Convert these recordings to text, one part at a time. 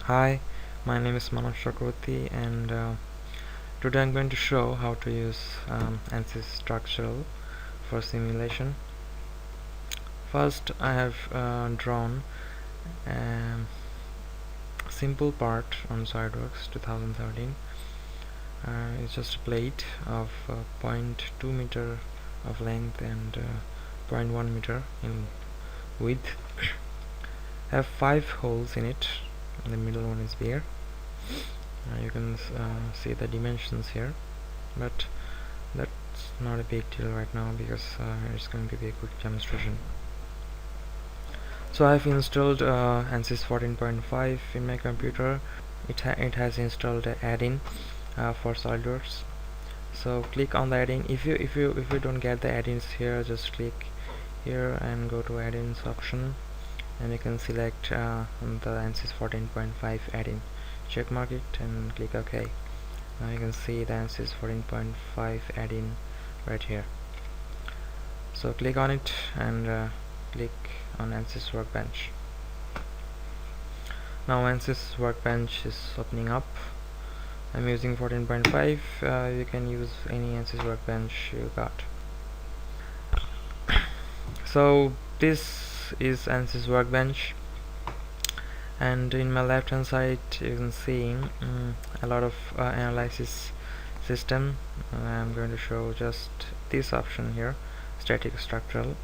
Hi, my name is Chakravarti, and today I'm going to show how to use Ansys Structural for simulation. First, I have drawn a simple part on SolidWorks 2013. It's just a plate of 0.2 meter of length and 0.1 meter in width. I have 5 holes in it. The middle one is bare. You can see the dimensions here, but that's not a big deal right now because it's going to be a quick demonstration. So I've installed Ansys 14.5 in my computer. It has installed an add-in for SolidWorks. So click on the add-in. If you don't get the add-ins here, just click here and go to add-ins option, and you can select the Ansys 14.5 add-in. Check mark it and click OK. Now you can see the Ansys 14.5 add-in right here. So click on it and click on Ansys Workbench. Now Ansys Workbench is opening up. I'm using 14.5. You can use any Ansys Workbench you got. So this is Ansys Workbench, and in my left hand side you can see a lot of analysis system. I'm going to show just this option here, Static Structural,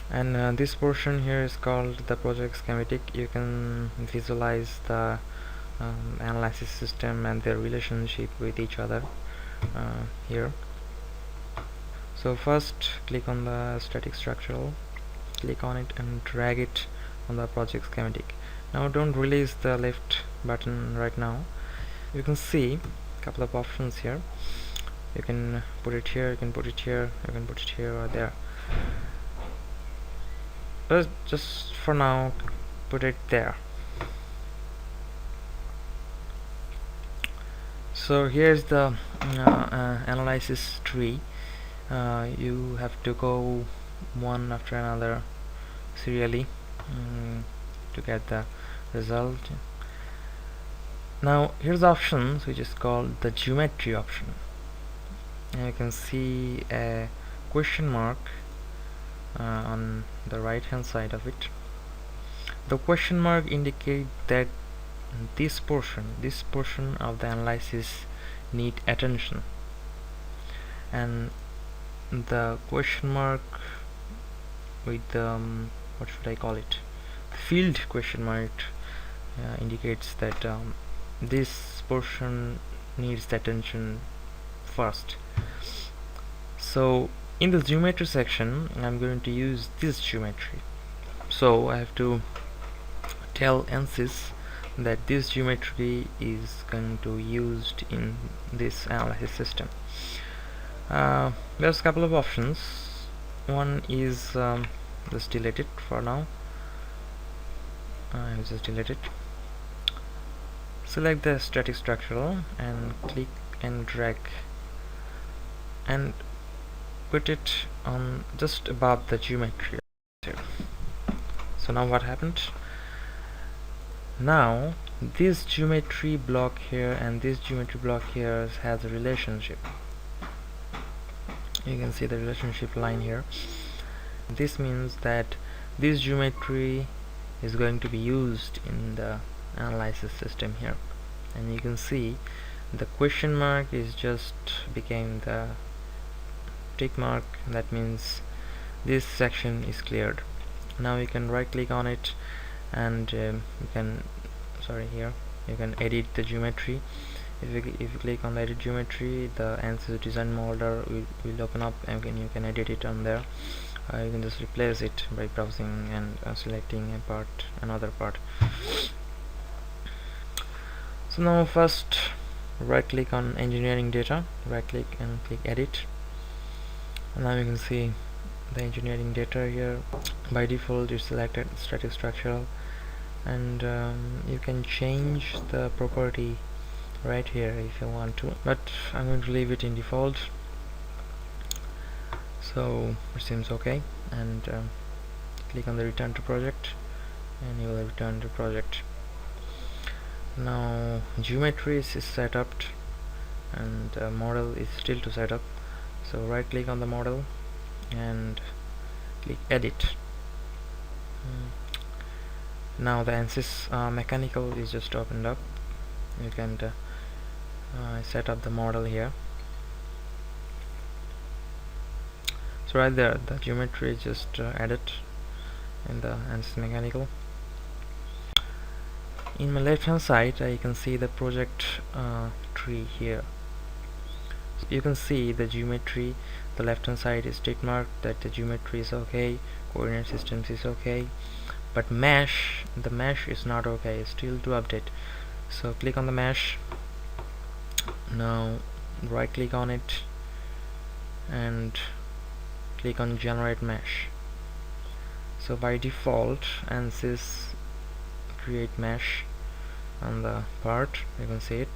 and this portion here is called the project schematic. You can visualize the analysis system and their relationship with each other here. So first click on the Static Structural, click on it and drag it on the project schematic. Now don't release the left button right now. You can see a couple of options here. You can put it here, you can put it here, you can put it here or there. But just for now, put it there. So here's the analysis tree. You have to go one after another serially to get the result. Now here's the options which is called the geometry option, and you can see a question mark on the right hand side of it. The question mark indicates that this portion of the analysis need attention, and the question mark with what should I call it, field question mark indicates that this portion needs the attention first. So in the geometry section I'm going to use this geometry, so I have to tell Ansys that this geometry is going to be used in this analysis system. There's a couple of options. One is just delete it for now. I'll just delete it. Select the Static Structural and click and drag and put it on just above the geometry. So now what happened? Now this geometry block here and this geometry block here has a relationship. You can see the relationship line here. This means that this geometry is going to be used in the analysis system here, and you can see the question mark is just became the tick mark. That means this section is cleared. Now you can right click on it and you can edit the geometry. If you click on the edit geometry, the Ansys design molder will open up, and you can edit it on there. You can just replace it by browsing and selecting another part. So now first right click on engineering data, right click and click edit, and now you can see the engineering data here. By default it's selected Static Structural, and you can change the property right here if you want to, but I'm going to leave it in default. So it seems okay, and click on the return to project and you will return to project. Now geometry is set up and model is still to set up, so right click on the model and click edit. Now the Ansys mechanical is just opened up. You can set up the model here. So right there the geometry is just added in the Ansys mechanical. In my left hand side you can see the project tree here. So you can see the geometry. The left hand side is tick marked that the geometry is okay, coordinate systems is okay, but the mesh is not okay, it's still to update. So click on the mesh. Now right click on it and click on generate mesh. So by default Ansys create mesh on the part, you can see it,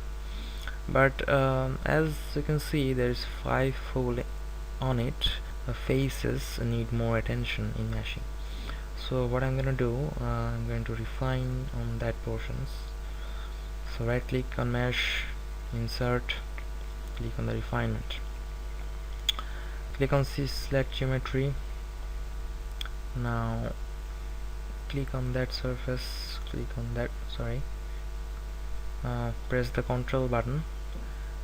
but as you can see there is 5 hole on it. The faces need more attention in meshing. So what I'm gonna do, I'm going to refine on that portions. So right click on mesh, insert, click on the refinement, click on select geometry. Now click on that surface, press the control button,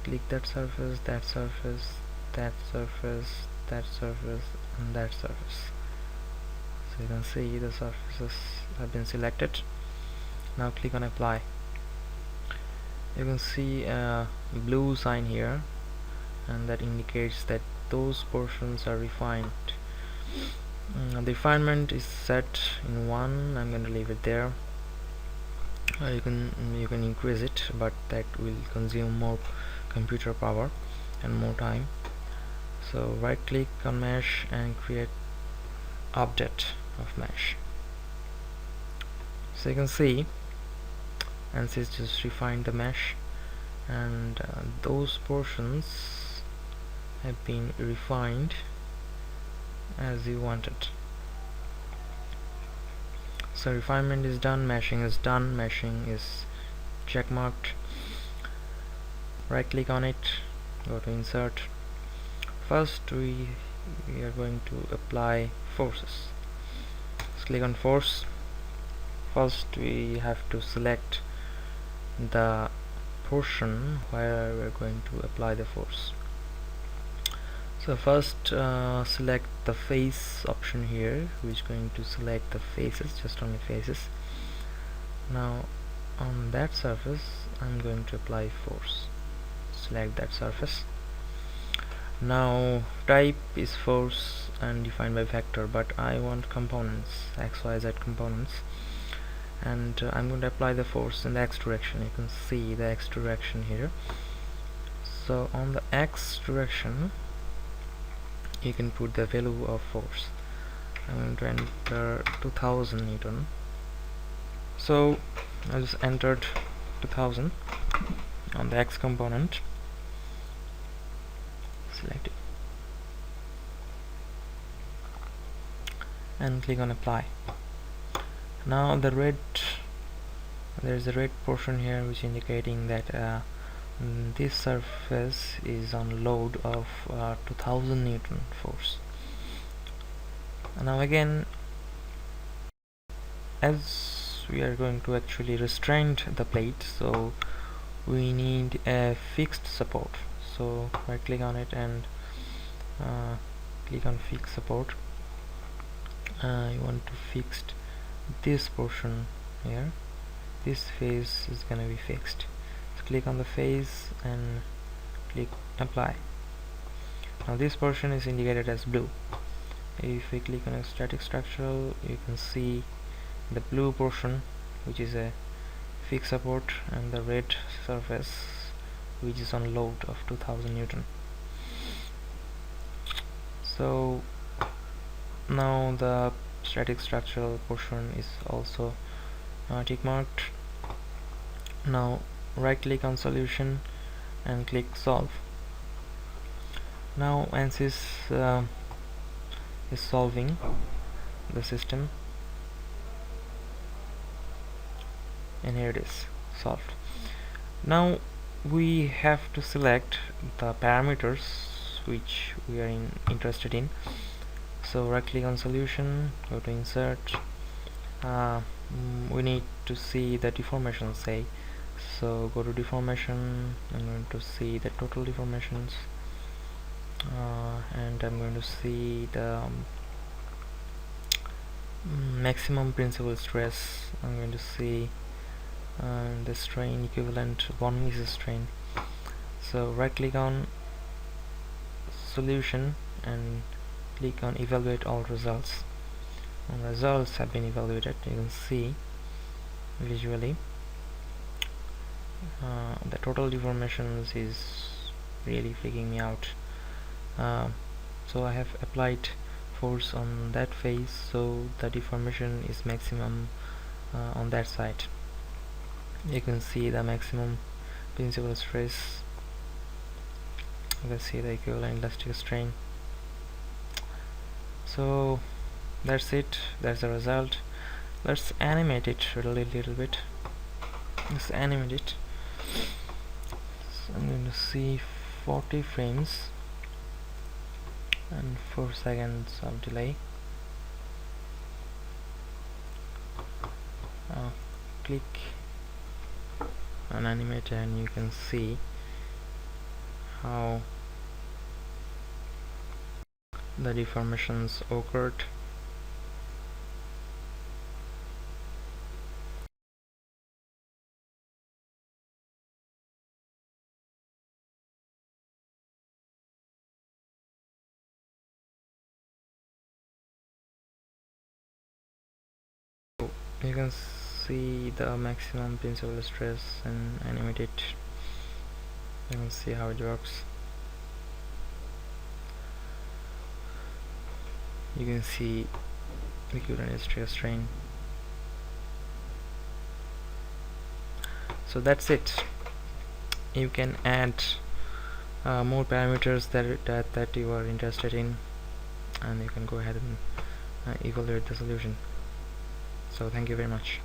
click that surface, that surface, that surface, that surface, and that surface. So you can see the surfaces have been selected. Now click on apply. You can see a blue sign here, and that indicates that those portions are refined. The refinement is set in 1. I'm going to leave it there. You can increase it, but that will consume more computer power and more time. So right click on mesh and create update of mesh. So you can see Ansys just refined the mesh, and those portions have been refined as you wanted. So refinement is done, meshing is done, meshing is check marked. Right click on it, go to insert. First we are going to apply forces. Let's click on force. First we have to select the portion where we're going to apply the force. So first select the face option here, which is going to select the faces, just only faces. Now on that surface I'm going to apply force. Select that surface. Now type is force and defined by vector, but I want components, x, y, z components, and I'm going to apply the force in the x direction. You can see the x direction here. So on the x direction you can put the value of force. I'm going to enter 2000 Newton. So I just entered 2000 on the x component. Select it and click on apply. Now there is a red portion here which indicating that this surface is on load of 2000 Newton force. Now again, as we are going to actually restrain the plate, so we need a fixed support. So right click on it and click on fix support. You want to fix this portion here. This face is gonna be fixed. So click on the face and click apply. Now this portion is indicated as blue. If we click on a static structural, you can see the blue portion, which is a fixed support, and the red surface, which is on load of 2000 Newton. So now the static structural portion is also tick marked. Now right click on solution and click solve. Now Ansys is solving the system, and here it is. solved. Now we have to select the parameters which we are interested in. So right click on solution, go to insert. We need to see the deformation, say, so go to deformation. I'm going to see the total deformations, and I'm going to see the maximum principal stress. I'm going to see the strain equivalent 1 is a strain. So right click on solution and click on evaluate all results. And results have been evaluated. You can see visually the total deformations is really freaking me out. So I have applied force on that face, so the deformation is maximum on that side. You can see the maximum principal stress. You can see the equivalent elastic strain. So that's it, that's the result. Let's animate it a little bit. Let's animate it. So I'm going to see 40 frames and 4 seconds of delay. Click on animate and you can see how the deformations occurred. You can see the maximum principal stress and animate it. You can see how it works. You can see the equivalent stress strain. So that's it. You can add more parameters that you are interested in, and you can go ahead and evaluate the solution. So thank you very much.